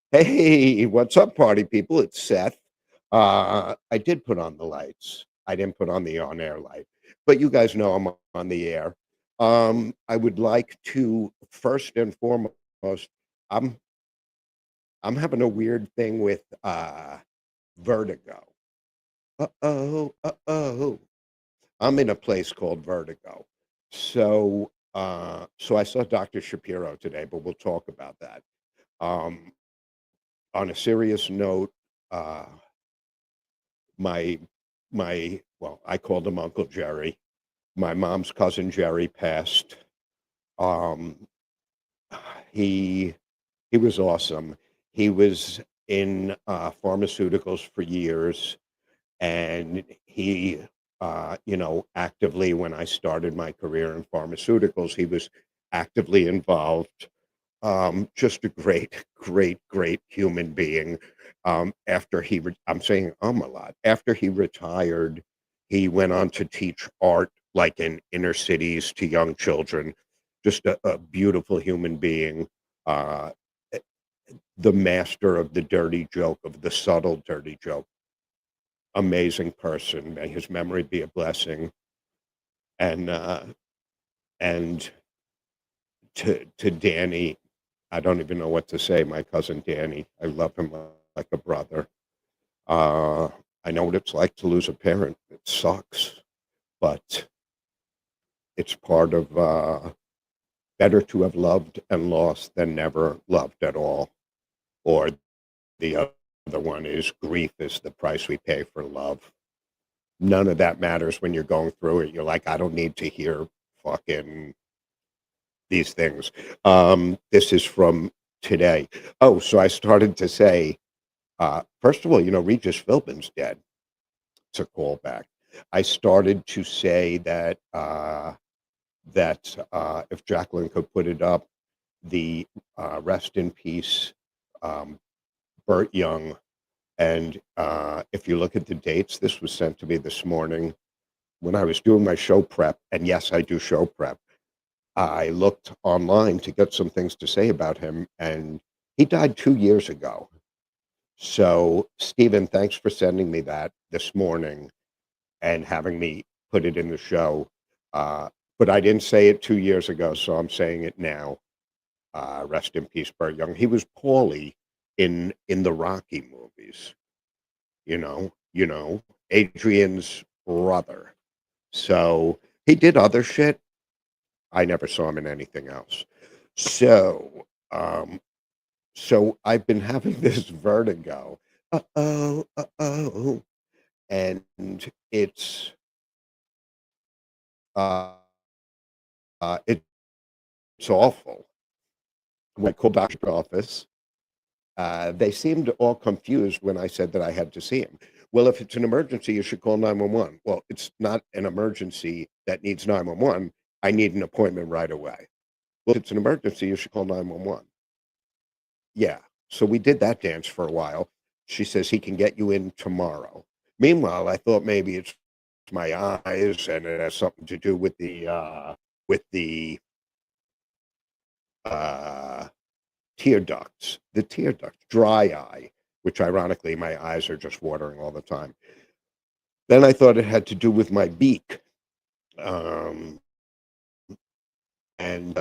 Hey, what's up, party people? It's Seth. I did put on the lights. I didn't put on the on-air light, but you guys know I'm on the air. I would like to first and foremost, I'm I'm having a weird thing with vertigo. Uh-oh, uh-oh. I'm in a place called Vertigo. So I saw Dr. Shapiro today, but we'll talk about that. Um, on a serious note, uh my I called him Uncle Jerry. My mom's cousin Jerry passed. Um, he he was awesome. He was in pharmaceuticals for years, and actively when I started my career in pharmaceuticals, he was actively involved. Just a great, great, great human being. I'm saying a lot. After he retired, he went on to teach art like in inner cities to young children. Just a beautiful human being. Uh, eh, the master of the dirty joke, of the subtle dirty joke. Amazing person. May his memory be a blessing. And and to Danny, I don't even know what to say. My cousin Danny, I love him like a brother. Uh, I know what it's like to lose a parent. It sucks, but it's part of better to have loved and lost than never loved at all. Or the other one is grief is the price we pay for love. None of that matters when you're going through it. You're like, I don't need to hear fucking these things. This is from today. Oh, so I started to say, first of all, Regis Philbin's dead. It's a callback. I started to say that if Jacqueline could put it up, the rest in peace, um, Burt Young. And if you look at the dates, this was sent to me this morning when I was doing my show prep. And yes, I do show prep. I looked online to get some things to say about him, and he died 2 years ago. So, Stephen, thanks for sending me that this morning and having me put it in the show. Uh, but I didn't say it 2 years ago, so I'm saying it now. Rest in peace, Burt Young. He was Paulie in the Rocky movies. Adrian's brother. So he did other shit. I never saw him in anything else. So, so I've been having this vertigo. Uh-oh, and it's uh, it's awful. When I called doctor's office, they seemed all confused when I said that I had to see him. Well, if it's an emergency, you should call 911. Well, it's not an emergency that needs 911. I need an appointment right away. Well, if it's an emergency, you should call 911. Yeah. So we did that dance for a while. She says he can get you in tomorrow. Meanwhile, I thought maybe it's my eyes and it has something to do with the uh tear ducts, dry eye, which ironically my eyes are just watering all the time. Then I thought it had to do with my beak. Um and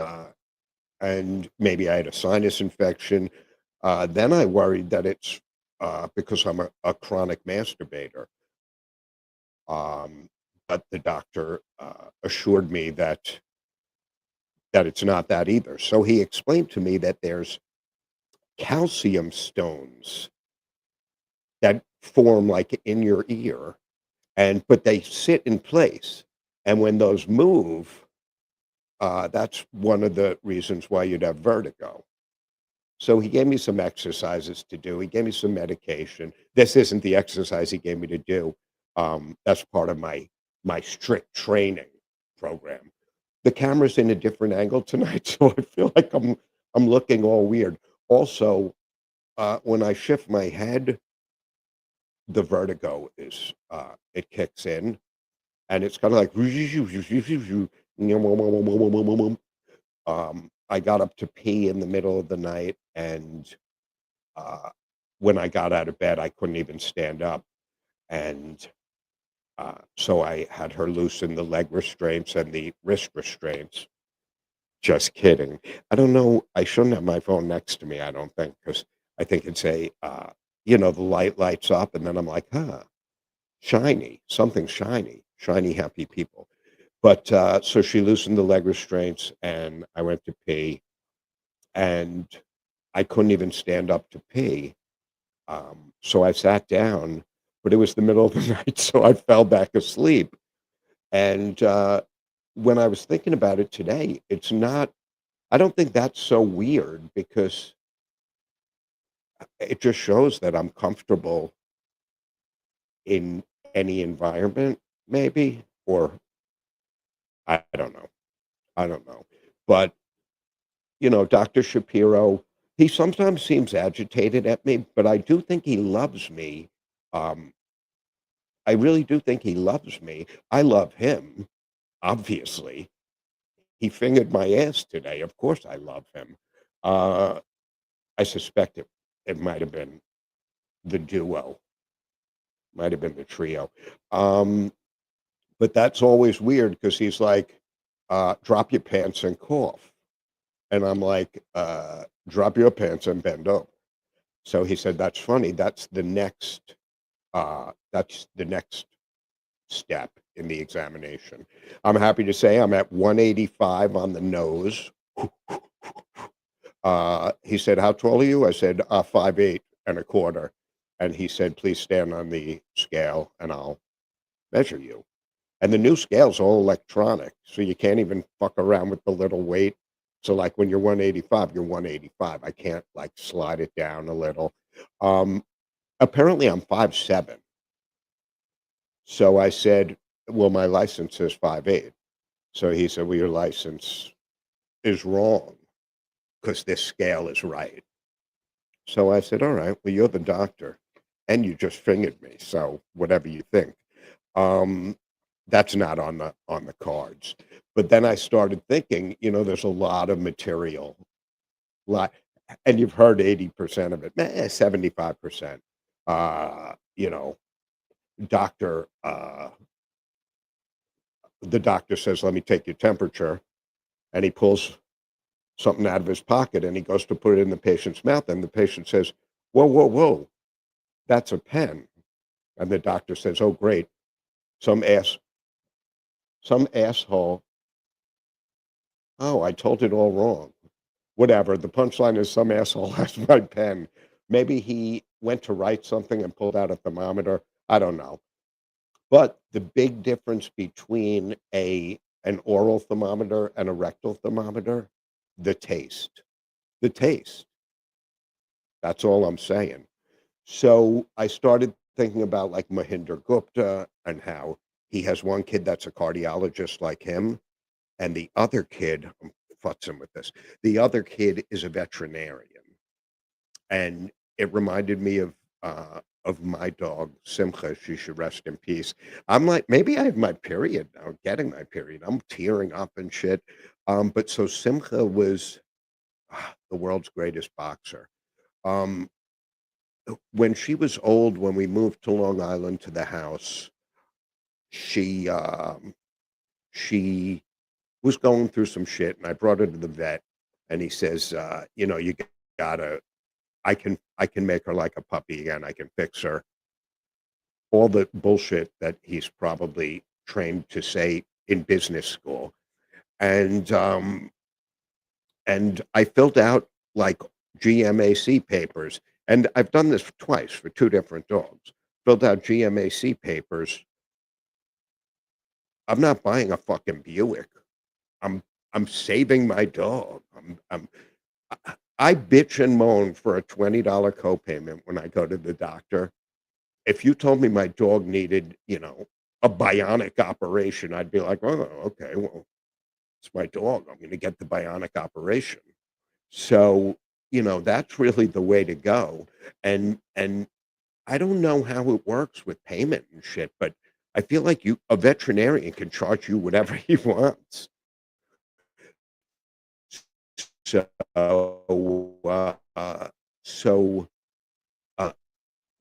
and maybe I had a sinus infection. Then I worried that it's because I'm a chronic masturbator. Um, but the doctor assured me that it's not that either. So he explained to me that there's calcium stones that form like in your ear, and but they sit in place, and when those move, that's one of the reasons why you'd have vertigo. So he gave me some exercises to do. He gave me some medication. This isn't the exercise he gave me to do. That's part of my strict training program. The camera's in a different angle tonight, so I feel like I'm looking all weird. Also, when I shift my head, the vertigo is it kicks in, and it's kind of like I got up to pee in the middle of the night, and uh, when I got out of bed, I couldn't even stand up, and so I had her loosen the leg restraints and the wrist restraints. Just kidding. I don't know. I shouldn't have my phone next to me. I don't think because I think it's the light lights up, and then I'm like, huh, shiny, something shiny, shiny, happy people. But so she loosened the leg restraints, and I went to pee, and I couldn't even stand up to pee. So I sat down, but it was the middle of the night, so I fell back asleep. And when I was thinking about it today, it's not, I don't think that's so weird because it just shows that I'm comfortable in any environment, maybe, or I don't know. I don't know. But, Dr. Shapiro, he sometimes seems agitated at me, but I do think he loves me. Um, I really do think he loves me. I love him, obviously. He fingered my ass today. Of course I love him. Uh, I suspect it might have been the duo, might have been the trio. Um, but that's always weird because he's like, drop your pants and cough. And I'm like, drop your pants and bend over. So he said, that's funny. That's the next step in the examination. I'm happy to say I'm at 185 on the nose. He said, "How tall are you?" I said, 5'8" and a quarter. And he said, "Please stand on the scale and I'll measure you." And the new scale's all electronic, so you can't even fuck around with the little weight. So, like, when you're 185, you're 185. I can't, like, slide it down a little. Um, Apparently, I'm 5'7". So I said, "Well, my license says 5'8". So he said, "Well, your license is wrong because this scale is right." So I said, "All right, well, you're the doctor, and you just fingered me, so whatever you think." Um, that's not on the cards. But then I started thinking, there's a lot of material, lot, and you've heard 80% of it, 75%. You know, doctor, the doctor says, "Let me take your temperature," and he pulls something out of his pocket and he goes to put it in the patient's mouth, and the patient says, "Whoa, whoa, whoa, that's a pen." And the doctor says, "Oh, great, some ass, some asshole. Oh, I told it all wrong." Whatever. The punchline is some asshole has my pen. Maybe he went to write something and pulled out a thermometer. I don't know. But the big difference between an oral thermometer and a rectal thermometer, the taste. The taste. That's all I'm saying. So I started thinking about like Mahinder Gupta and how he has one kid that's a cardiologist like him, and the other kid, I'm futzing with this. The other kid is a veterinarian, and it reminded me of my dog Simcha. She should rest in peace. I'm like, maybe I have my period now. Getting my period. I'm tearing up and shit. But so Simcha was the world's greatest boxer. Um, when she was old, when we moved to Long Island to the house, she she was going through some shit, and I brought her to the vet, and he says, "You gotta, I can make her like a puppy again. I can fix her." All the bullshit that he's probably trained to say in business school. And I filled out like GMAC papers, and I've done this twice for 2 different dogs. Filled out GMAC papers. I'm not buying a fucking Buick. I'm I'm saving my dog. I bitch and moan for a $20 copayment when I go to the doctor. If you told me my dog needed, a bionic operation, I'd be like, "Oh, okay, well, it's my dog. I'm gonna get the bionic operation." So, that's really the way to go. And I don't know how it works with payment and shit, but I feel like a veterinarian can charge you whatever he wants. So, uh, so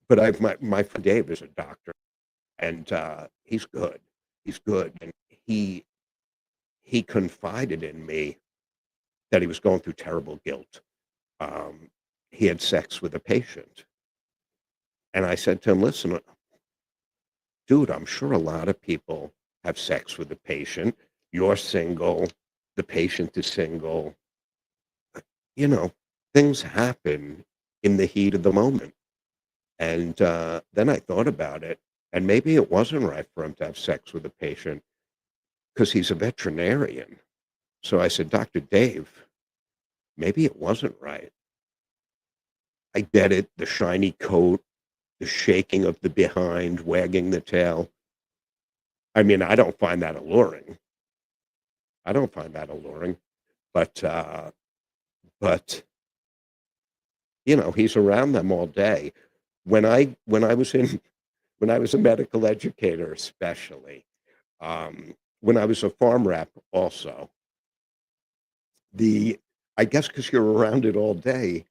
but I've my friend Dave is a doctor, and, he's good. He's good, and he he confided in me that he was going through terrible guilt. Um, he had sex with a patient, and I said to him, "Listen, dude, I'm sure a lot of people have sex with a patient. You're single, the patient is single. You know, things happen in the heat of the moment." And, then I thought about it, and maybe it wasn't right for him to have sex with a patient because he's a veterinarian. So I said, "Doctor Dave, maybe it wasn't right." I get it, the shiny coat, the shaking of the behind, wagging the tail. I mean, I don't find that alluring. I don't find that alluring, but, but, he's around them all day. When I was in when I was a medical educator especially, when I was a farm rep also, the I guess because 'cause you're around it all day,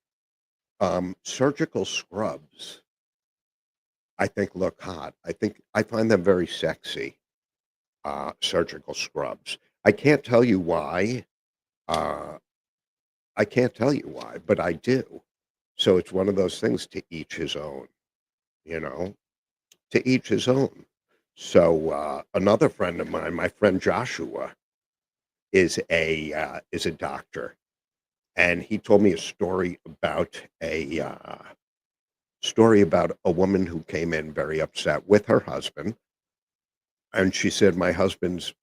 surgical scrubs, I think look hot. I find them very sexy, surgical scrubs. I can't tell you why, uh, I can't tell you why, but I do. So it's one of those things, to each his own, you know? To each his own. So, another friend of mine, my friend Joshua, is a doctor, and he told me a story about a woman who came in very upset with her husband, and she said, "My husband's,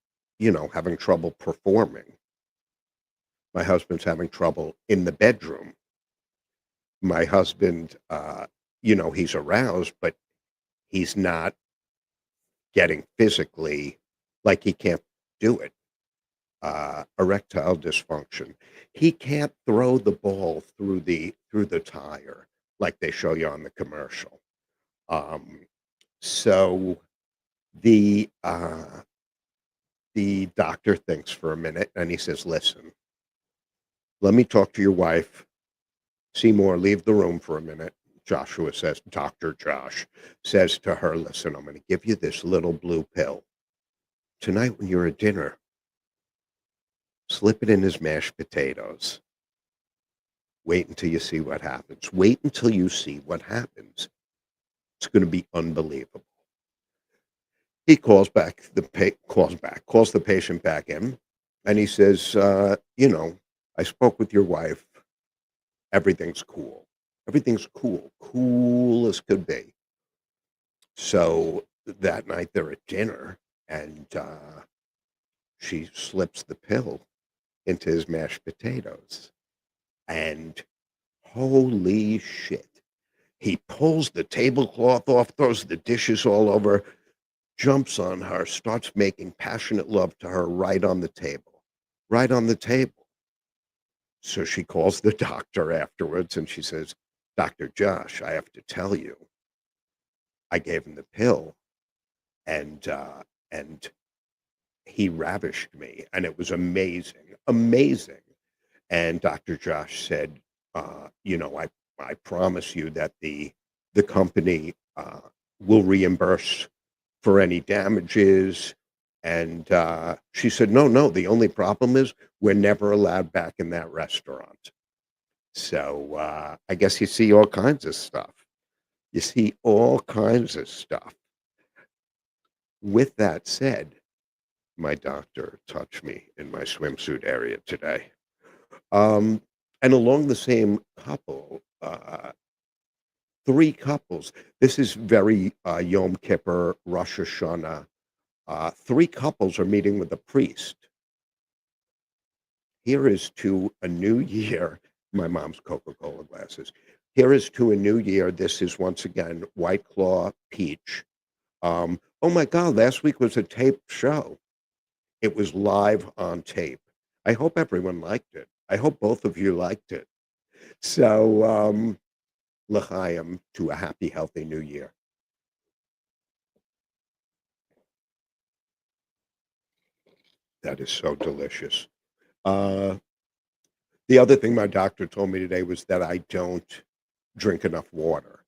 having trouble performing. My husband's having trouble in the bedroom. My husband, he's aroused, but he's not getting physically like he can't do it. Erectile dysfunction. He can't throw the ball through the tire like they show you on the commercial." Um, so the the doctor thinks for a minute and he says, "Listen, let me talk to your wife. Seymour, leave the room for a minute." Joshua says, Dr. Josh says to her, "Listen, I'm going to give you this little blue pill. Tonight when you're at dinner, slip it in his mashed potatoes. Wait until you see what happens. Wait until you see what happens. It's gonna be unbelievable." He calls the patient back in, and he says, "I spoke with your wife. Everything's cool. Everything's cool. Cool as could be." So that night they're at dinner, and, she slips the pill into his mashed potatoes, and holy shit. He pulls the tablecloth off, throws the dishes all over, jumps on her, starts making passionate love to her right on the table. Right on the table. So she calls the doctor afterwards and she says, "Dr. Josh, I have to tell you, I gave him the pill and he ravished me and it was amazing, amazing." And Dr. Josh said, I promise you that the company will reimburse for any damages." And she said, "No, no, the only problem is we're never allowed back in that restaurant." So I guess you see all kinds of stuff. You see all kinds of stuff. With that said, my doctor touched me in my swimsuit area today. Um, and along the same couple, three couples. This is very Yom Kippur, Rosh Hashanah. Three couples are meeting with a priest. Here is to a new year. My mom's Coca-Cola glasses. Here is to a new year. This is once again White Claw Peach. Oh my God, last week was a taped show. It was live on tape. I hope everyone liked it. I hope both of you liked it. So, l'chaim, to a happy, healthy new year. That is so delicious. Uh, the other thing my doctor told me today was that I don't drink enough water.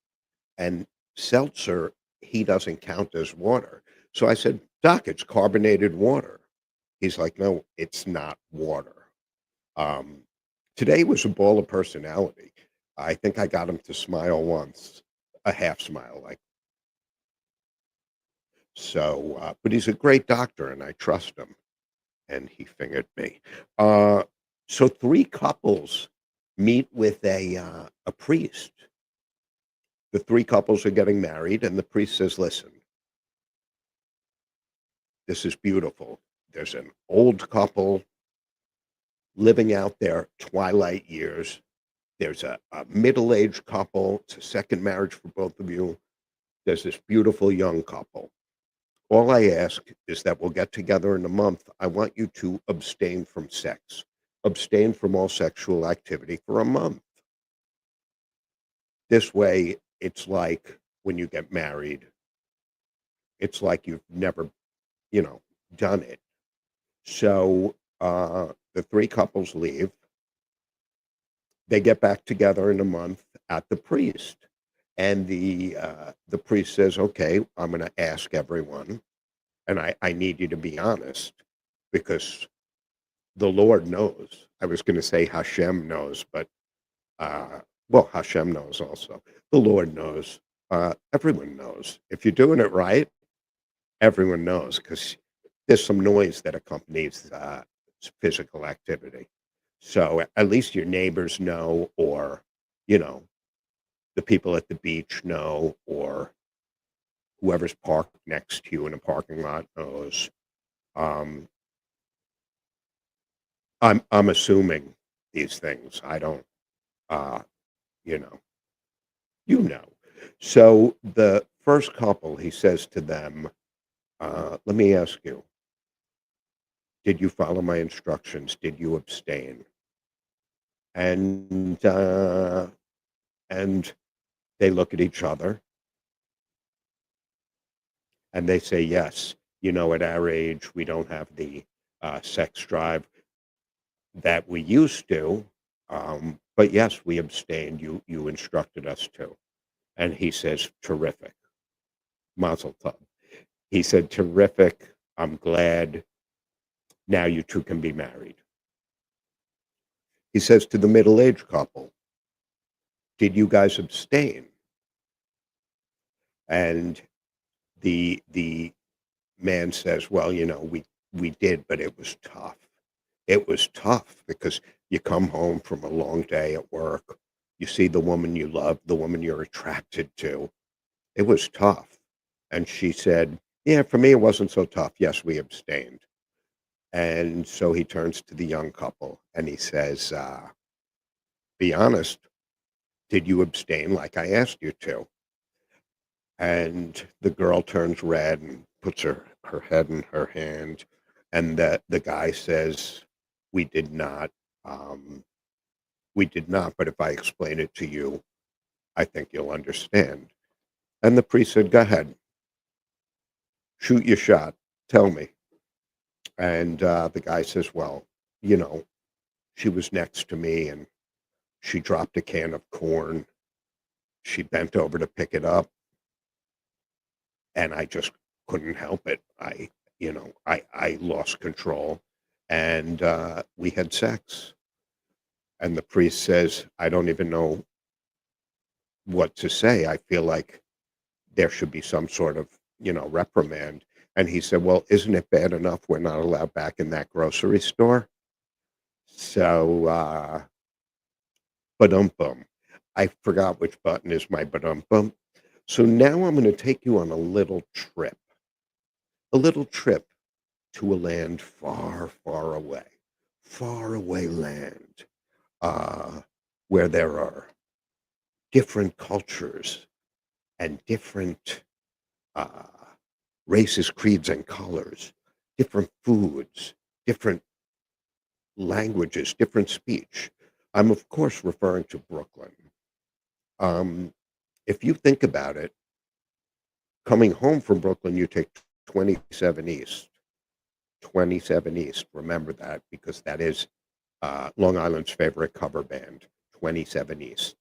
And seltzer, he doesn't count as water. So I said, "Doc, it's carbonated water." He's like, "No, it's not water." Um, Today was a ball of personality. I think I got him to smile once, a half smile, like so. But he's a great doctor, and I trust him. And he fingered me. Uh, so three couples meet with a priest. The three couples are getting married, and the priest says, "Listen, this is beautiful. There's an old couple living out their twilight years. There's a middle-aged couple. It's a second marriage for both of you. There's this beautiful young couple. All I ask is that we'll get together in a month. I want you to abstain from sex, abstain from all sexual activity for a month. This way, it's like when you get married, it's like you've never, you know, done it." So the three couples leave. They get back together in a month at the priest, and the priest says, "Okay, I'm going to ask everyone, and I need you to be honest because the Lord knows." I was going to say Hashem knows, but well, Hashem knows also. The Lord knows. Everyone knows. If you're doing it right, everyone knows because there's some noise that accompanies physical activity. So at least your neighbors know, or you know, the people at the beach know, or whoever's parked next to you in a parking lot knows. Um, I'm assuming these things. I don't. Uh, you know, you know. So the first couple, he says to them, "Let me ask you, did you follow my instructions? Did you abstain?" And and they look at each other and they say, "Yes." You know, at our age, we don't have the sex drive that we used to. But yes, we abstained. You instructed us to. And he says, "Terrific, Mazel tov." He said, "Terrific. I'm glad. Now you two can be married." He says to the middle-aged couple, "Did you guys abstain?" And the man says, "Well, you know, we did, but it was tough. It was tough because you come home from a long day at work, you see the woman you love, the woman you're attracted to. It was tough." And she said, "Yeah, for me, it wasn't so tough. Yes, we abstained." And so he turns to the young couple and he says, "Be honest. Did you abstain like I asked you to?" And the girl turns red and puts her head in her hand. And the guy says, "We did not. Um, we did not. But if I explain it to you, I think you'll understand." And the priest said, "Go ahead. Shoot your shot. Tell me." And the guy says, "Well, you know, she was next to me and she dropped a can of corn. She bent over to pick it up and I just couldn't help it. I lost control and we had sex." And the priest says, "I don't even know what to say. I feel like there should be some sort of, reprimand." And he said, "Well, isn't it bad enough we're not allowed back in that grocery store?" So, ba-dum-bum. I forgot which button is my ba-dum-bum. So now I'm going to take you on a little trip to a land far, far away land, uh, where there are different cultures and different uh, races, creeds, and colors, different foods, different languages, different speech. I'm, of course, referring to Brooklyn. Um, if you think about it, coming home from Brooklyn, you take 27 East. 27 East. Remember that because that is Long Island's favorite cover band, 27 East.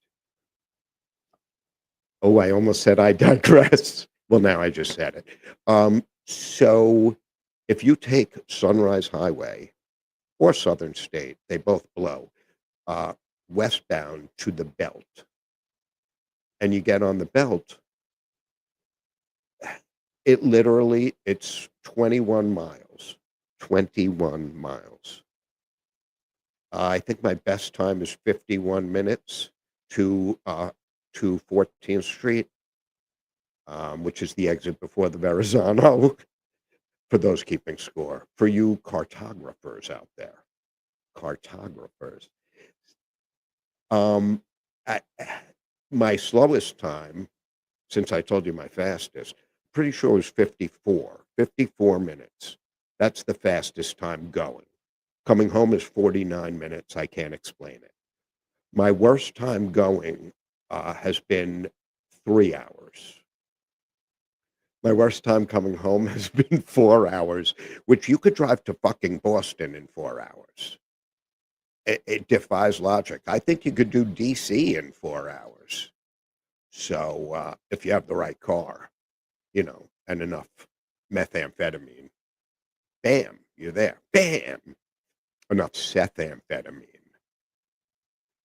Oh, I almost said I digress. Well, now I just said it. So if you take Sunrise Highway or Southern State, they both blow uh, westbound to the belt, and you get on the belt, it's 21 miles. 21 miles. I think my best time is 51 minutes to 14th Street, which is the exit before the Verrazano. For those keeping score, for you cartographers out there, cartographers. Um, I, my slowest time, since I told you my fastest, pretty sure it was 54 minutes. That's the fastest time going. Coming home is 49 minutes. I can't explain it. My worst time going has been 3 hours. My worst time coming home has been 4 hours, which you could drive to fucking Boston in 4 hours. It defies logic. I think you could do DC in 4 hours. So if you have the right car, and enough methamphetamine, bam, you're there. Bam, enough Seth amphetamine.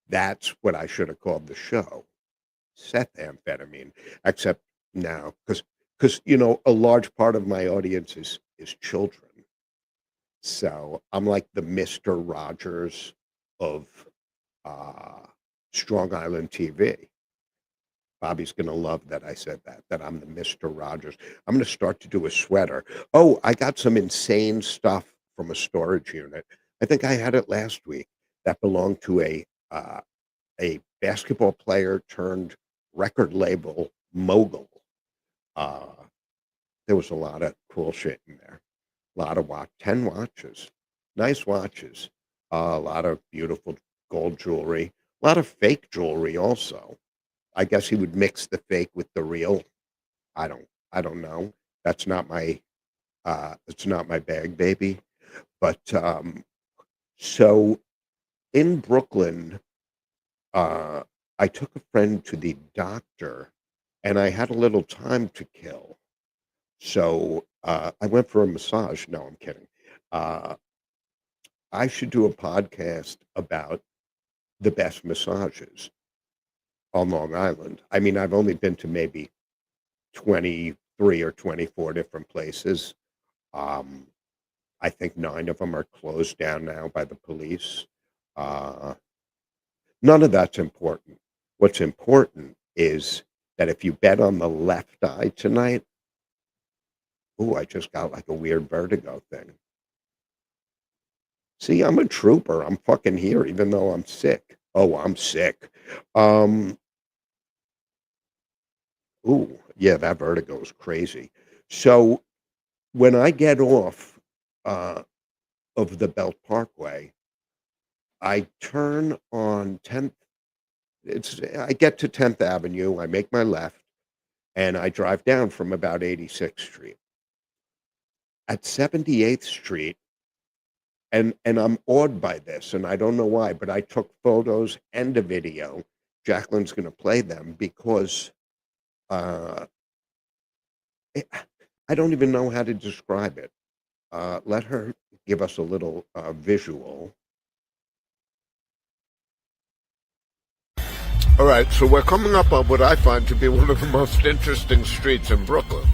That's what I should have called the show, Seth amphetamine. Except now, because a large part of my audience is children. So I'm like the Mr. Rogers of uh, Strong Island TV. Bobby's going to love that I said that I'm the Mr. Rogers. I'm going to start to do a sweater. Oh, I got some insane stuff from a storage unit. I think I had it last week that belonged to a basketball player turned record label mogul. Uh, there was a lot of cool shit in there. A lot of 10 watches, nice watches, a lot of beautiful gold jewelry, a lot of fake jewelry also. I guess he would mix the fake with the real. I don't know. That's not my it's not my bag, baby. But so in Brooklyn, uh, I took a friend to the doctor, and I had a little time to kill. So I went for a massage. No, I'm kidding. Uh, I should do a podcast about the best massages on Long Island. I mean, I've only been to maybe 23 or 24 different places. Um, I think 9 of them are closed down now by the police. Uh, None of that's important. What's important is that if you bet on the left eye tonight, ooh, I just got like a weird vertigo thing. See, I'm a trooper. I'm fucking here, even though I'm sick. Oh, I'm sick. Um, Ooh, yeah, that vertigo is crazy. So when I get off uh, of the Belt Parkway, I turn on 10th. I get to 10th Avenue. I make my left, and I drive down from about 86th Street. At 78th Street, and I'm awed by this, and I don't know why, but I took photos and a video. Jacqueline's going to play them because uh, I don't even know how to describe it. Let her give us a little visual. All right, so we're coming up on what I find to be one of the most interesting streets in Brooklyn.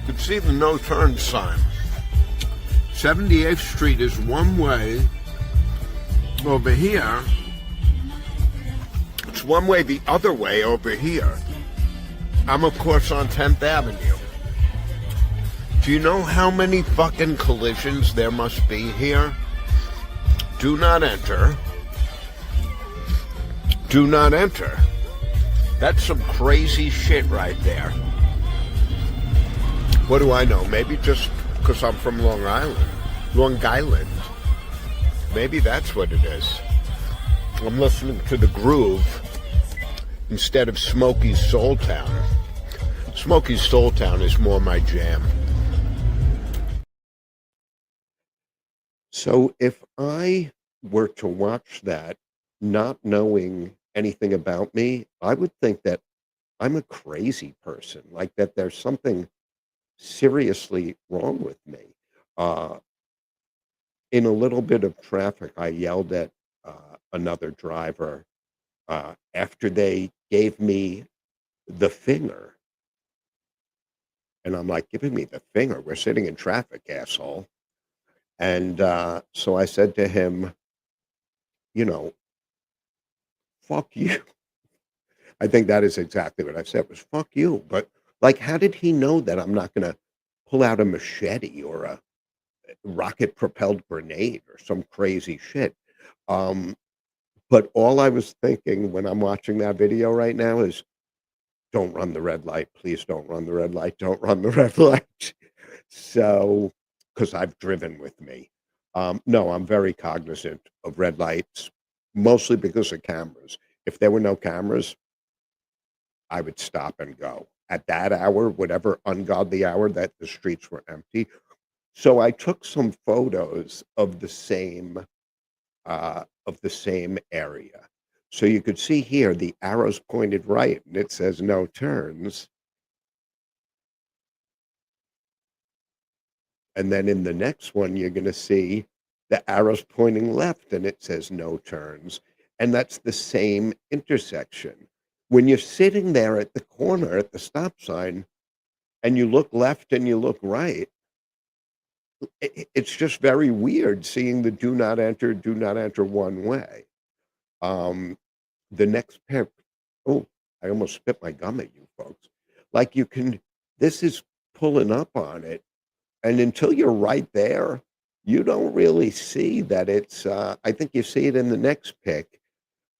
You can see the no-turn sign. 78th Street is one way. Over here, it's one way the other way over here. I'm, of course, on 10th Avenue. Do you know how many fucking collisions there must be here? Do not enter. Do not enter. That's some crazy shit right there. What do I know? Maybe just because I'm from Long Island. Long Island. Maybe that's what it is. I'm listening to The Groove instead of Smokey's Soul Town. Smokey's Soul Town is more my jam. So if I were to watch that, not knowing anything about me, I would think that I'm a crazy person, like that there's something seriously wrong with me. Uh, in a little bit of traffic, I yelled at another driver after they gave me the finger. And I'm like, giving me the finger. We're sitting in traffic, asshole. And so I said to him, you know, fuck you. I think that is exactly what I said was fuck you. But like, how did he know that I'm not going to pull out a machete or a rocket propelled grenade or some crazy shit? Um, but all I was thinking when I'm watching that video right now is don't run the red light. Please don't run the red light. Don't run the red light. So, because I've driven with me. No, I'm very cognizant of red lights, mostly because of cameras. If there were no cameras, I would stop and go. At that hour, whatever ungodly hour that the streets were empty. So I took some photos of the same area. So you could see here the arrows pointed right and it says no turns. And then in the next one, you're going to see the arrows pointing left and it says no turns. And that's the same intersection. When you're sitting there at the corner at the stop sign and you look left and you look right, it's just very weird seeing the do not enter one way. Um, the next pair, oh, I almost spit my gum at you folks. Like you can, this is pulling up on it. And until you're right there, you don't really see that it's, I think you see it in the next pick.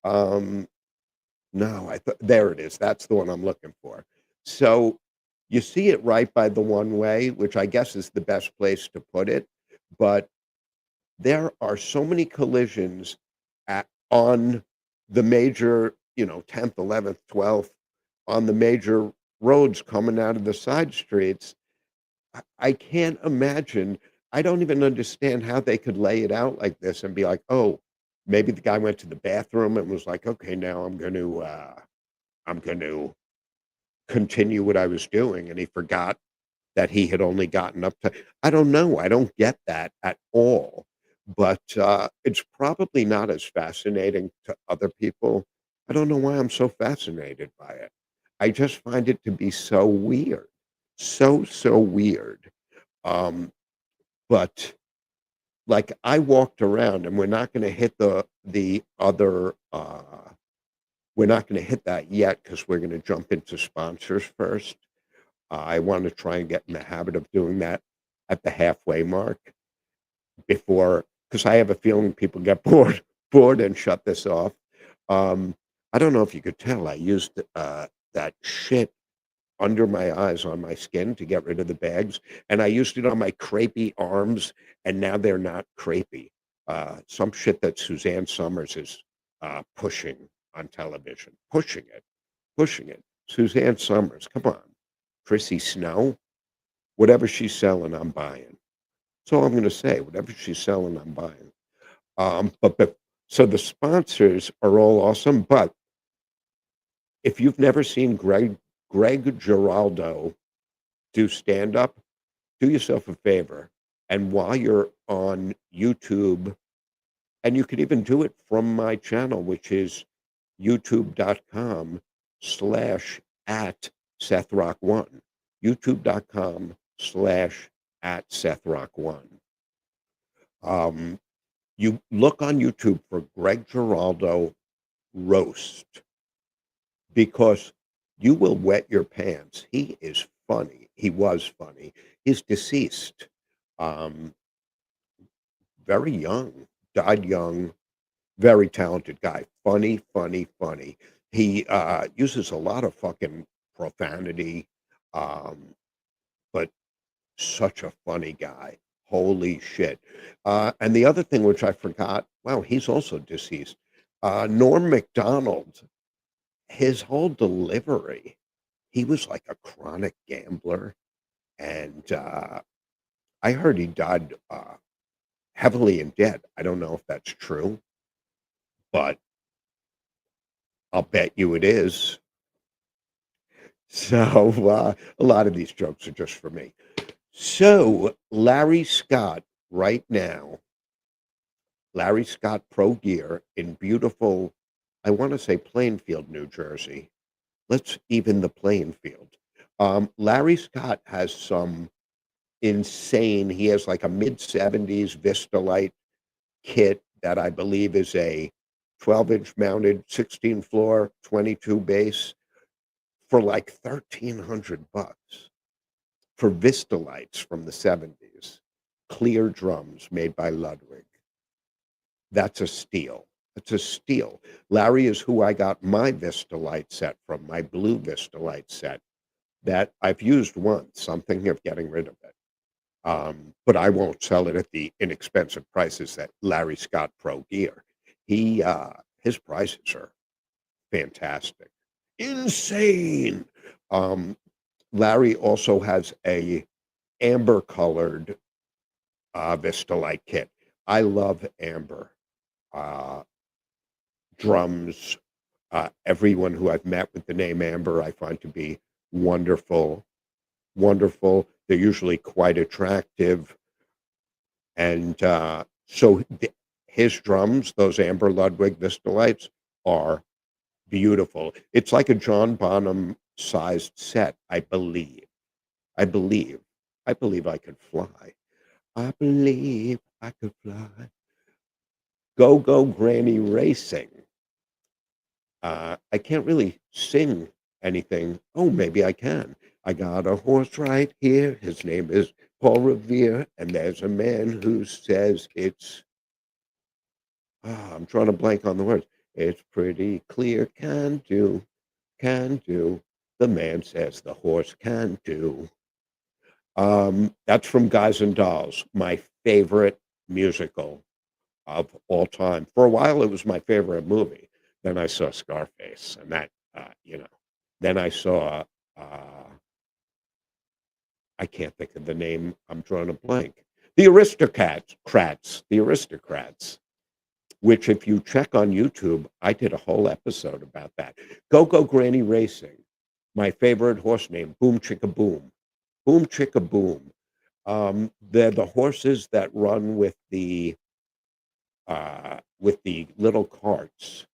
Um, no, I thought, there it is. That's the one I'm looking for. So you see it right by the one way, which I guess is the best place to put it. But there are so many collisions on the major, 10th, 11th, 12th, on the major roads coming out of the side streets. I can't imagine. I don't even understand how they could lay it out like this and be like, "Oh, maybe the guy went to the bathroom and was like, okay, now I'm going to continue what I was doing,' and he forgot that he had only gotten up to." I don't know. I don't get that at all. But it's probably not as fascinating to other people. I don't know why I'm so fascinated by it. I just find it to be so weird. So weird. Um, but like I walked around and we're not gonna hit that yet because we're gonna jump into sponsors first. I want to try and get in the habit of doing that at the halfway mark before, because I have a feeling people get bored and shut this off. Um, I don't know if you could tell, I used that shit under my eyes on my skin to get rid of the bags, and I used it on my crepey arms, and now they're not crepey. Some shit that Suzanne Summers is pushing on television, pushing it. Suzanne Summers, come on, Chrissy Snow, whatever she's selling, I'm buying. That's all I'm going to say. Whatever she's selling, I'm buying. But so the sponsors are all awesome, but if you've never seen Greg Giraldo do stand up, do yourself a favor. And while you're on YouTube, and you could even do it from my channel, which is youtube.com/at Seth Rock One. youtube.com/at Seth Rock One. Um, you look on YouTube for Greg Giraldo roast because you will wet your pants. He is funny. He was funny. He's deceased. Um, very young, died young, very talented guy. Funny. He uses a lot of fucking profanity, um, but such a funny guy. Holy shit. And the other thing which I forgot, wow, he's also deceased. Norm Macdonald, his whole delivery, he was like a chronic gambler. And I heard he died heavily in debt. I don't know if that's true, but I'll bet you it is. So, a lot of these jokes are just for me. So, Larry Scott right now, Larry Scott Pro Gear in beautiful, I wanna say Plainfield, New Jersey. Let's even the playing field. Larry Scott has some insane he has like a mid-70s Vistalite kit that I believe is a 12-inch mounted, 16 floor, 22 bass for like 1,300 bucks for Vistalites from the 70s. Clear drums made by Ludwig. That's a steal. It's a steal. Larry is who I got my Vistalite set from, my blue Vistalite set that I've used once. I'm thinking of getting rid of it. But I won't sell it at the inexpensive prices that Larry Scott Pro Gear. His prices are fantastic, insane. Um, Larry also has a amber colored Vistalite kit. I love amber uh, drums. Everyone who I've met with the name Amber, I find to be wonderful, wonderful. They're usually quite attractive. And his drums, those Amber Ludwig Vistalites, are beautiful. It's like a John Bonham sized set, I believe. I believe. I believe I could fly. I believe I could fly. Go, go, Granny Racing. I can't really sing anything. Oh, maybe I can. I got a horse right here. His name is Paul Revere. And there's a man who says it's I'm trying to blank on the words. It's pretty clear, can do, can do. The man says the horse can do. That's from Guys and Dolls, my favorite musical of all time. For a while, it was my favorite movie. Then I saw Scarface, and then I saw, uh, I can't think of the name. I'm drawing a blank. The Aristocrats. Which if you check on YouTube, I did a whole episode about that. Go Go Granny Racing, my favorite horse name, Boom Chicka Boom. Boom Chicka Boom. They're the horses that run with the little carts.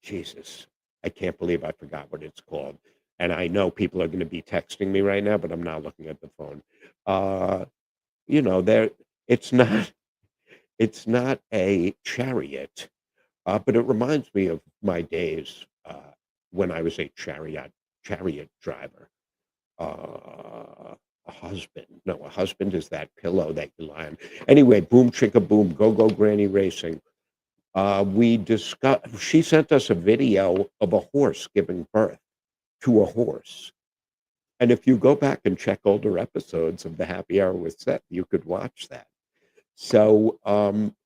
Jesus, I can't believe I forgot what it's called. And I know people are going to be texting me right now, but I'm not looking at the phone. Uh, there it's not it's not a chariot. But it reminds me of my days when I was a chariot driver. A husband. No, a husband is that pillow that you lie on. Anyway, boom chicka boom, go go granny racing. We discussed. She sent us a video of a horse giving birth to a horse. And if you go back and check older episodes of the Happy Hour with Seth, you could watch that. So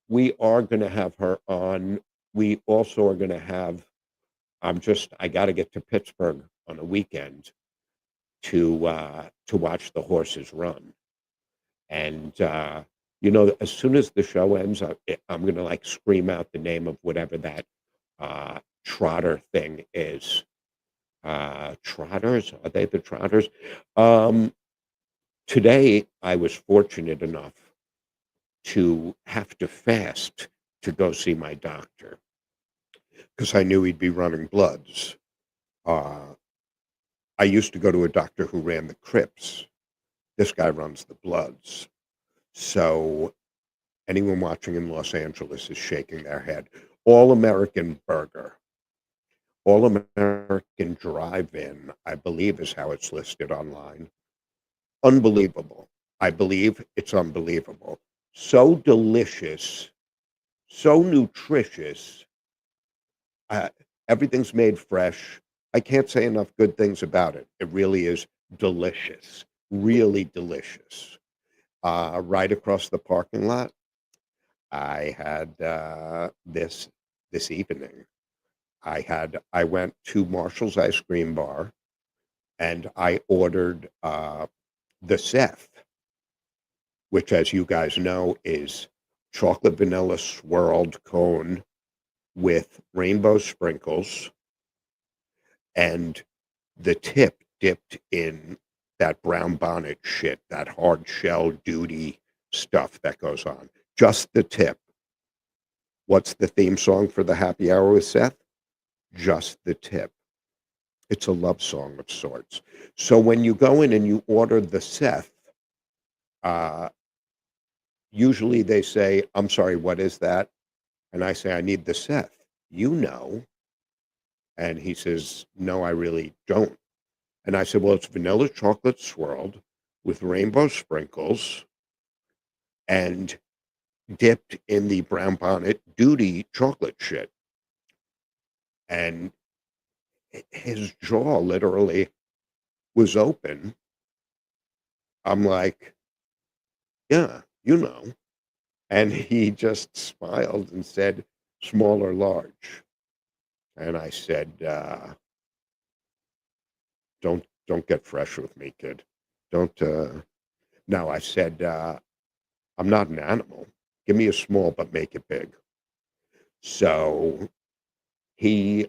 we are going to have her on. We also are going to have I got to get to Pittsburgh on a weekend to watch the horses run. And as soon as the show ends, I'm going to like scream out the name of whatever that trotter thing is. Trotters? Are they the trotters? Um, Today, I was fortunate enough to have to fast to go see my doctor because I knew he'd be running bloods. Uh, I used to go to a doctor who ran the Crips. This guy runs the Bloods. So anyone watching in Los Angeles is shaking their head. All American Burger, All American Drive-In, I believe is how it's listed online. Unbelievable. I believe it's unbelievable. So delicious, so nutritious. Uh, Everything's made fresh. I can't say enough good things about it. It really is delicious, really delicious. Right across the parking lot, I had this evening. I went to Marshall's Ice Cream Bar and I ordered the Seth, which, as you guys know, is chocolate vanilla swirled cone with rainbow sprinkles, and the tip dipped in that brown bonnet shit, that hard shell duty stuff that goes on. Just the tip. What's the theme song for the happy hour with Seth? Just the tip. It's a love song of sorts. So when you go in and you order the Seth, uh, usually they say, I'm sorry, what is that? And I say, I need the Seth. You know. And he says, no, I really don't. And I said, well, it's vanilla chocolate swirled with rainbow sprinkles and dipped in the brown bonnet duty chocolate shit. And his jaw literally was open. I'm like, yeah, you know. And he just smiled and said, small or large. And I said, don't get fresh with me, kid. Don't no, I said, I'm not an animal. Give me a small but make it big. So he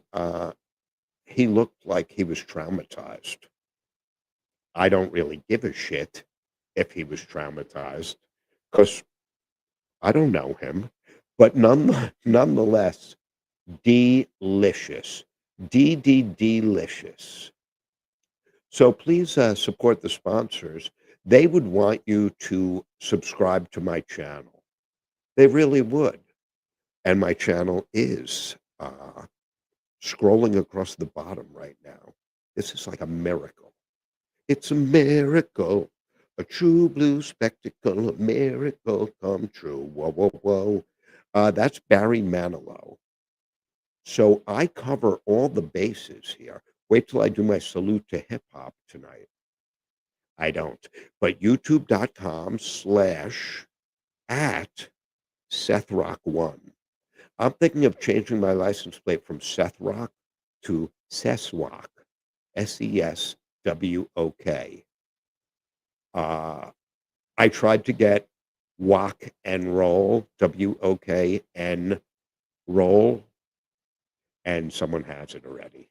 looked like he was traumatized. I don't really give a shit if he was traumatized because I don't know him. But nonetheless, delicious. Delicious. So please support the sponsors. They would want you to subscribe to my channel. They really would. And my channel is scrolling across the bottom right now. This is like a miracle. It's a miracle, a true blue spectacle, a miracle come true. Whoa, whoa, whoa. That's Barry Manilow. So I cover all the bases here. Wait till I do my salute to hip hop tonight. I don't. But youtube.com/at Seth Rock 1. I'm thinking of changing my license plate from Seth Rock to Seswok, Seswok. I tried to get Wok and Roll, WOKN Roll, and someone has it already.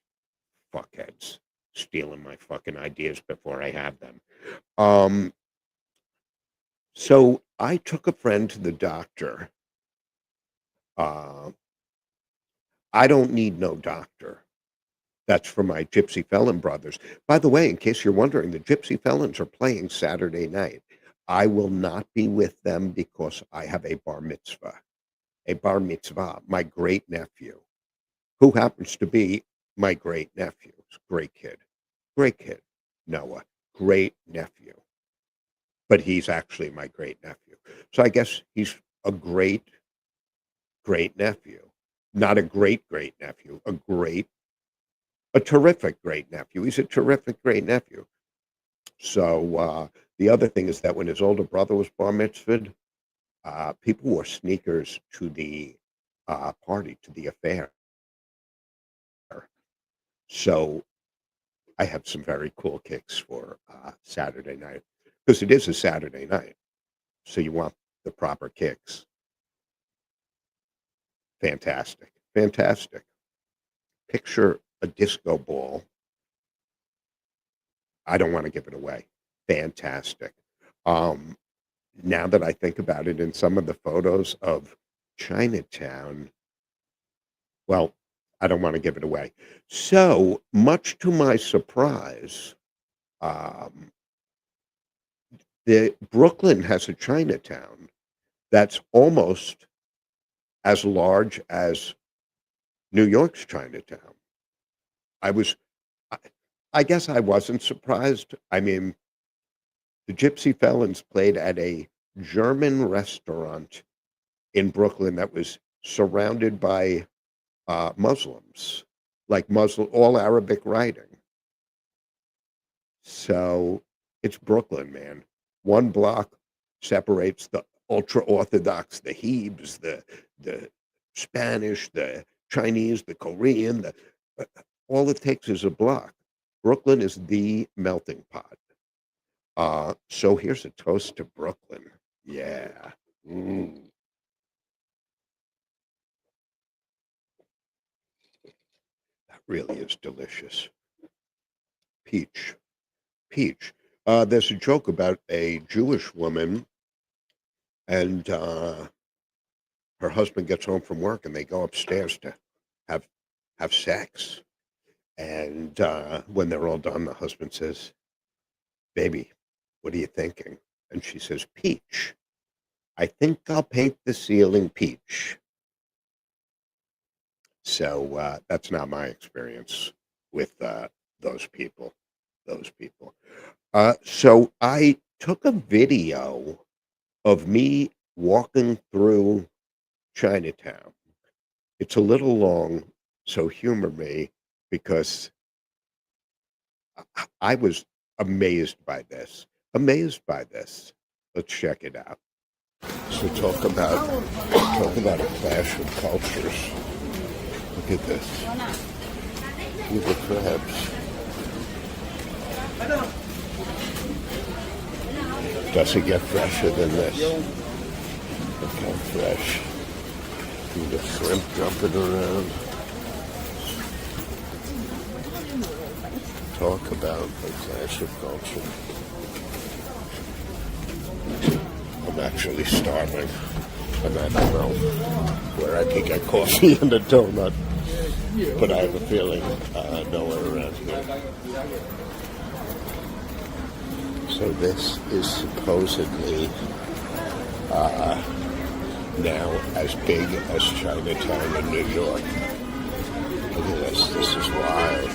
Fuckheads stealing my fucking ideas before I have them. Um, so I took a friend to the doctor. Uh, I don't need no doctor. That's for my Gypsy Felon brothers. By the way, in case you're wondering, the Gypsy Felons are playing Saturday night. I will not be with them because I have a bar mitzvah. A bar mitzvah, my great nephew, who happens to be my great nephew. Great kid. Great kid. Noah. Great nephew. But he's actually my great nephew. So I guess he's a great nephew. Not a great nephew, a terrific great nephew. He's a terrific great nephew. So the other thing is that when his older brother was bar mitzvahed, people wore sneakers to the party, to the affair. So I have some very cool kicks for Saturday night because it is a Saturday night. So you want the proper kicks. Fantastic. Fantastic. Picture a disco ball. I don't want to give it away. Fantastic. Um, Now that I think about it, in some of the photos of Chinatown, well, I don't want to give it away. So, much to my surprise, um, the Brooklyn has a Chinatown that's almost as large as New York's Chinatown. I was, I, I guess I wasn't surprised. I mean, the Gypsy Felons played at a German restaurant in Brooklyn that was surrounded by Muslims, like Muslim, all Arabic writing. So it's Brooklyn, man. One block separates the ultra Orthodox, the Hebes, the Spanish, the Chinese, the Korean. All it takes is a block. Brooklyn is the melting pot. So here's a toast to Brooklyn. Yeah. Mm, that really is delicious. Peach. Peach. There's a joke about a Jewish woman and her husband gets home from work and they go upstairs to have have sex. And when they're all done, the husband says, "Baby, what are you thinking?" And she says, "Peach. I think I'll paint the ceiling peach." So that's not my experience with those people. Those people. So I took a video of me walking through Chinatown. It's a little long, so humor me because I was amazed by this. Amazed by this. Let's check it out. So talk about a clash of cultures. Look at this. Look at the crabs. Does it get fresher than this? Look how fresh. And the shrimp jumping around. Talk about a clash of culture. I'm actually starving. And I don't know where I could get coffee and a donut. But I have a feeling nowhere around here. So this is supposedly now as big as Chinatown in New York. Look at this. This is wild.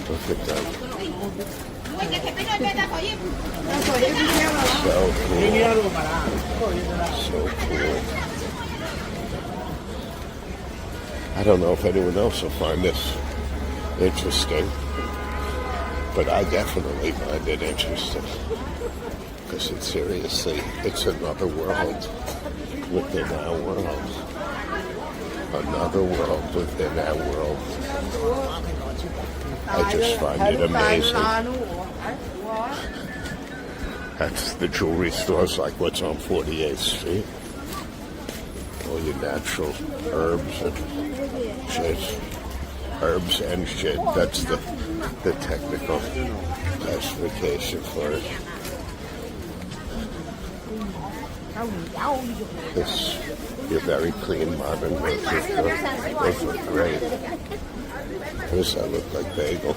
Look at them. So cool. So cool. I don't know if anyone else will find this interesting, but I definitely find it interesting. Because it's another world within our world. Another world within our world. I just find it amazing. That's the jewelry stores like what's on 48th Street. All your natural herbs and shit. Herbs and shit. That's the technical classification for it. This, your very clean modern those look great. This that look like bagel.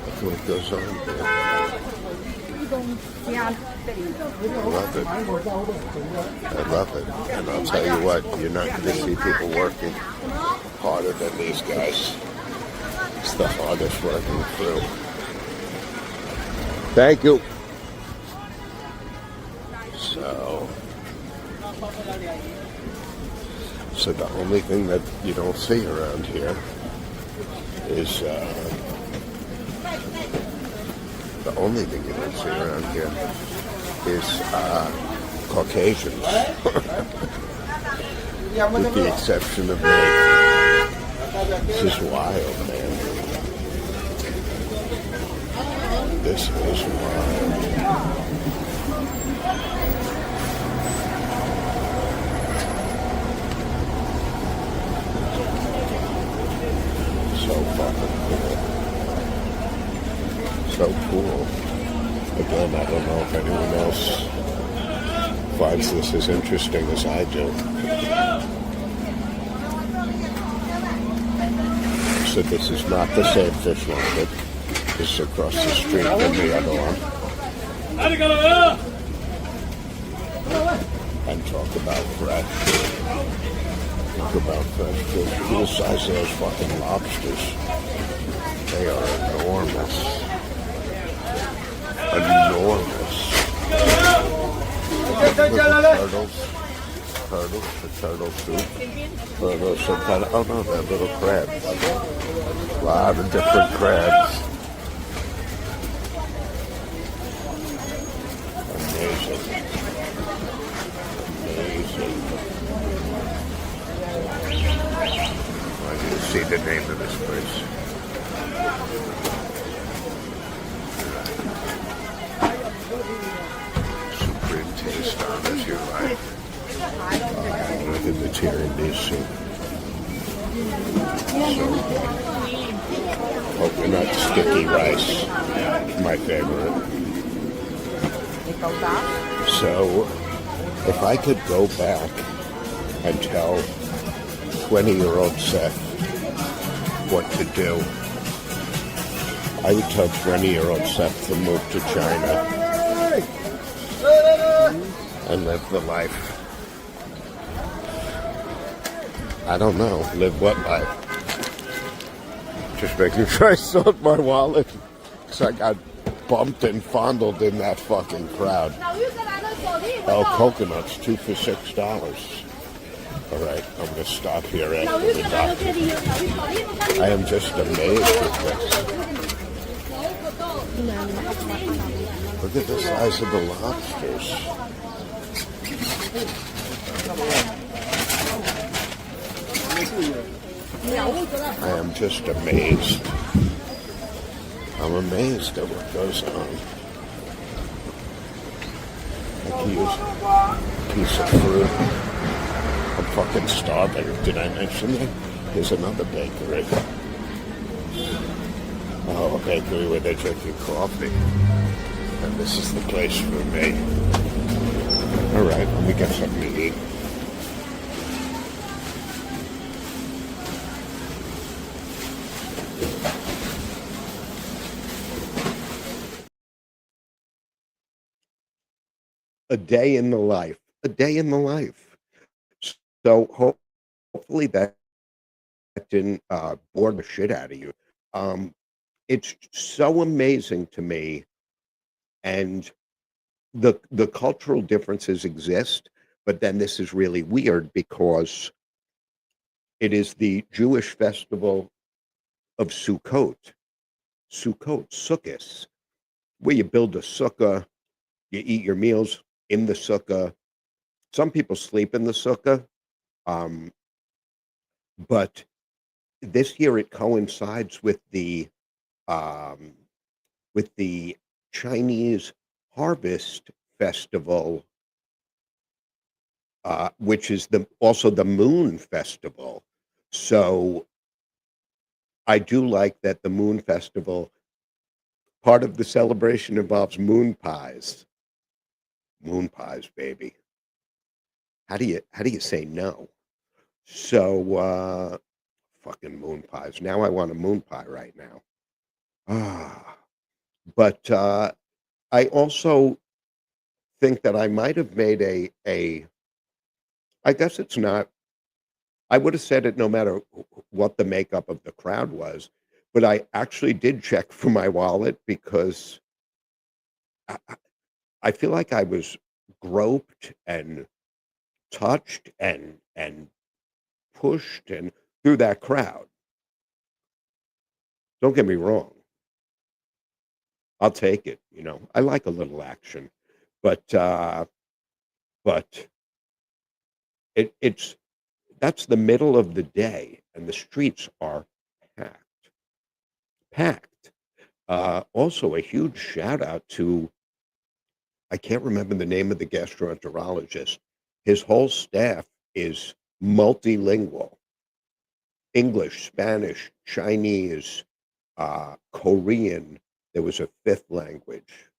Look what goes on here. I love it. And I'll tell you what, you're not going to see people working harder than these guys. It's the hardest working crew. Thank you. So the only thing that you don't see around here is Caucasians, with the exception of me. This is wild, man. This is wild. So fucking cool. So cool. Again, I don't know if anyone else finds this as interesting as I do. So this is not the same fish market. This is across the street from the other one. And talk about fresh. Talk about fresh fish. Look at the size of those fucking lobsters. They are enormous. Enormous. Look at turtles. Turtles for turtle soup. Or some kind of, oh no, they're little crabs. A lot of different crabs. Amazing. Amazing. I need to see the name of this place. Supreme taste on it, you're right. Look at the tiramisu. So coconut sticky rice, my favorite. So if I could go back and tell 20-year-old Seth what to do, I would tell 20-year-old Seth to move to China and live the life. I don't know. Live what life? Just making sure I sold my wallet because I got bumped and fondled in that fucking crowd. Oh, coconuts, 2 for $6. All right, I'm going to stop here after the doctor. I am just amazed at this. Look at the size of the lobsters. I am just amazed. I'm amazed at what goes on. I can use a piece of fruit. I'm fucking starving. Did I mention that? Here's another bakery. Oh, a bakery where they're drinking coffee. And this is the place for me. All right, let me get something to eat. A day in the life. A day in the life. So hopefully that didn't bore the shit out of you. Um, it's so amazing to me, and the cultural differences exist, but then this is really weird because it is the Jewish festival of Sukkot, where you build a sukkah, you eat your meals in the sukkah. Some people sleep in the sukkah, um, but this year it coincides um, with the Chinese Harvest Festival, which is also the Moon Festival. So I do like that the Moon Festival, part of the celebration involves moon pies. Moon pies, baby. How do you say no? So fucking moon pies. Now I want a moon pie right now. Ah, but I also think that I might have made a. I guess it's not. I would have said it no matter what the makeup of the crowd was, but I actually did check for my wallet because I feel like I was groped and touched and pushed and through that crowd. Don't get me wrong. I'll take it. I like a little action, but but it's that's the middle of the day, and the streets are packed, packed. Also, a huge shout out to I can't remember the name of the gastroenterologist. His whole staff is multilingual: English, Spanish, Chinese, Korean. There was a fifth language.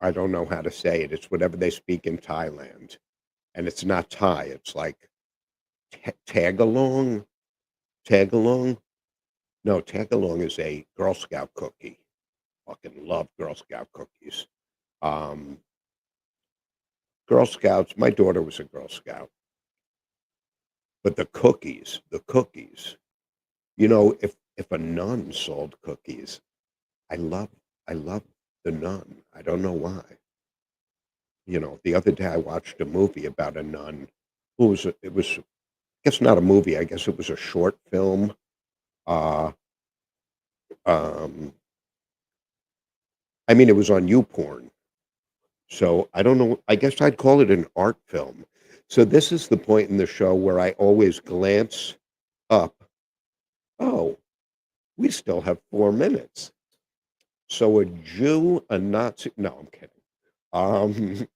I don't know how to say it. It's whatever they speak in Thailand, and it's not Thai. It's like tagalong. Tagalong. No, tagalong is a Girl Scout cookie. Fucking love Girl Scout cookies. Um, Girl Scouts. My daughter was a Girl Scout, but the cookies. If a nun sold cookies, I love I love the nun. I don't know why. The other day I watched a movie about a nun who was it was I guess not a movie. I guess it was a short film. Uh, um, I mean, it was on YouPorn, so I don't know. I guess I'd call it an art film. So this is the point in the show where I always glance up. Oh, we still have 4 minutes. So a Jew, a Nazi. No, I'm kidding. Um,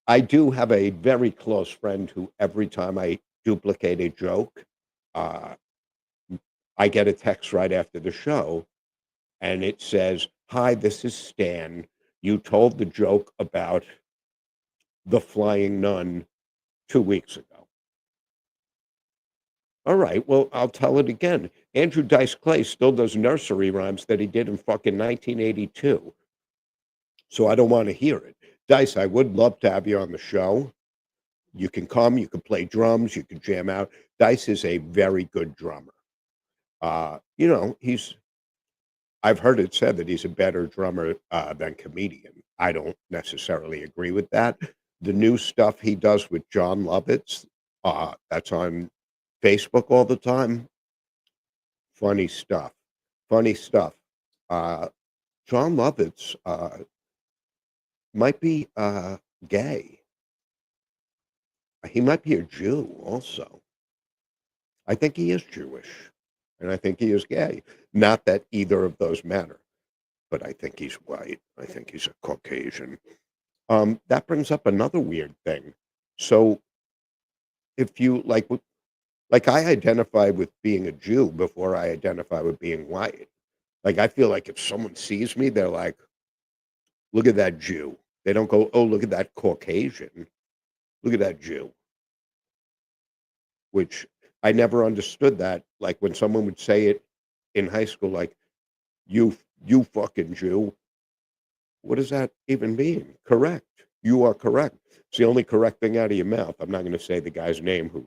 I do have a very close friend who every time I duplicate a joke, Uh, I get a text right after the show, and it says, "Hi, this is Stan. You told the joke about the flying nun 2 weeks ago." All right, well, I'll tell it again. Andrew Dice Clay still does nursery rhymes that he did in fucking 1982. So I don't want to hear it. Dice, I would love to have you on the show. You can come, you can play drums, you can jam out. Dice is a very good drummer. He's I've heard it said that he's a better drummer than comedian. I don't necessarily agree with that. The new stuff he does with John Lovitz, that's on Facebook all the time. Funny stuff. Funny stuff. Uh, John Lovitz might be gay. He might be a Jew also. I think he is Jewish, and I think he is gay. Not that either of those matter, but I think he's white. I think he's a Caucasian. That brings up another weird thing. So if you like I identify with being a Jew before I identify with being white. Like I feel like if someone sees me, they're like, "Look at that Jew." They don't go, "Oh, look at that Caucasian. Look at that Jew." Which I never understood that. Like when someone would say it in high school, like you fucking Jew. What does that even mean? Correct. You are correct. It's the only correct thing out of your mouth. I'm not going to say the guy's name who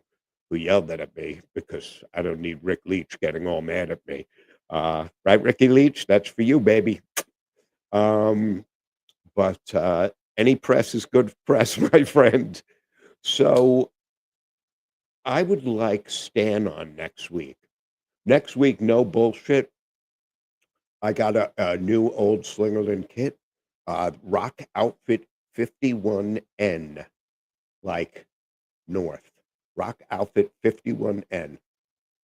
yelled that at me because I don't need Rick Leach getting all mad at me. Right, Ricky Leach? That's for you, baby. Um, but any press is good press, my friend. So I would like Stan on next week. Next week, no bullshit. I got a new old Slingerland kit, Rock Outfit 51N, like North. Rock Outfit 51N,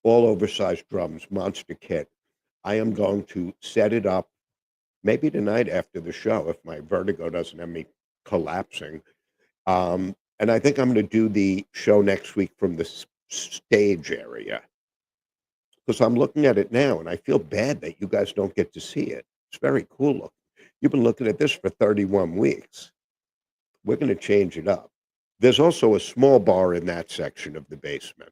all oversized drums, monster kit. I am going to set it up maybe tonight after the show if my vertigo doesn't have me collapsing. And I think I'm going to do the show next week from the stage area because I'm looking at it now and I feel bad that you guys don't get to see it. It's very cool looking. You've been looking at this for 31 weeks. We're going to change it up. There's also a small bar in that section of the basement,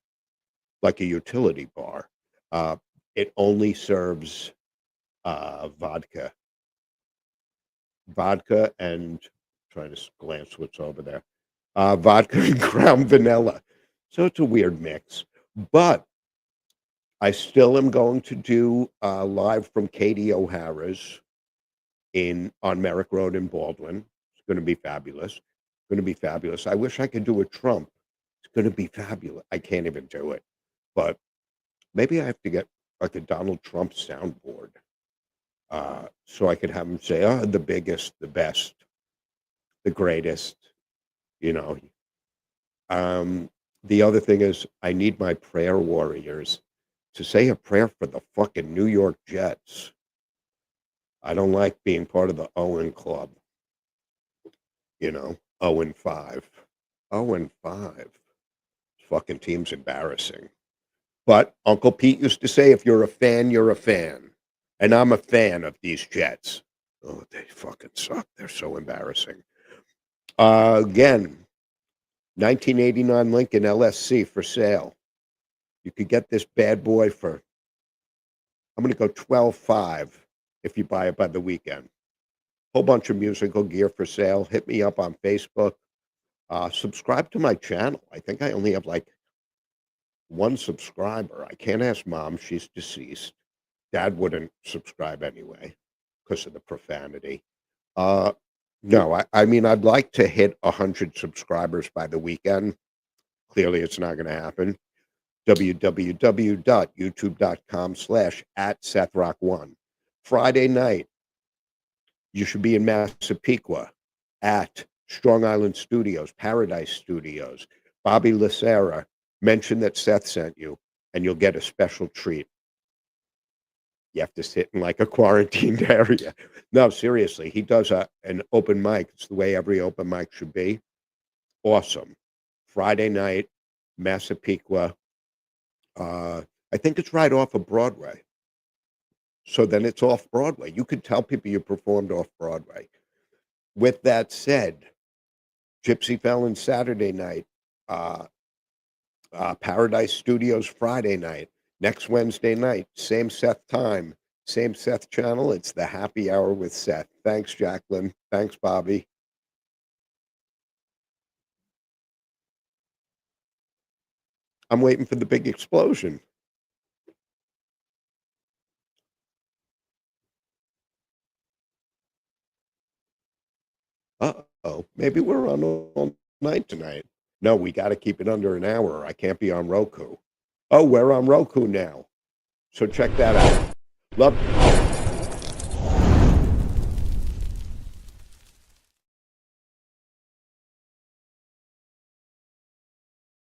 like a utility bar. Uh, it only serves vodka. Vodka and trying to glance what's over there. Vodka and ground vanilla. So it's a weird mix. But I still am going to do live from Katie O'Hara's in on Merrick Road in Baldwin. It's going to be fabulous. Going to be fabulous. I wish I could do a Trump. It's going to be fabulous. I can't even do it, but maybe I have to get like a Donald Trump soundboard so I could have him say, "Oh, the biggest, the best, the greatest." You know. The other thing is, I need my prayer warriors to say a prayer for the fucking New York Jets. I don't like being part of the Owen Club. 0-5. 0-5. Fucking team's embarrassing. But Uncle Pete used to say, if you're a fan, you're a fan. And I'm a fan of these Jets. Oh, they fucking suck. They're so embarrassing. Again, 1989 Lincoln LSC for sale. You could get this bad boy for, I'm going to go 12.5 if you buy it by the weekend. Whole bunch of musical gear for sale. Hit me up on Facebook. Subscribe to my channel. I think I only have like one subscriber. I can't ask mom. She's deceased. Dad wouldn't subscribe anyway because of the profanity. No, I mean, I'd like to hit 100 subscribers by the weekend. Clearly, it's not going to happen. www.youtube.com/@SethRock1. Friday night, you should be in Massapequa at Strong Island Studios, Paradise Studios. Bobby Lacera, mention that Seth sent you, and you'll get a special treat. You have to sit in like a quarantined area. No, seriously, he does an open mic. It's the way every open mic should be. Awesome. Friday night, Massapequa. Uh, I think it's right off of Broadway. So then it's off Broadway. You could tell people you performed off Broadway. With that said, Gypsy Felon Saturday night, uh, Paradise Studios Friday night, next Wednesday night, same Seth time, same Seth channel. It's the happy hour with Seth. Thanks, Jacqueline. Thanks, Bobby. I'm waiting for the big explosion. Uh-oh. Maybe we're on all night tonight. No, we got to keep it under an hour. I can't be on Roku. Oh, we're on Roku now. So check that out. Love.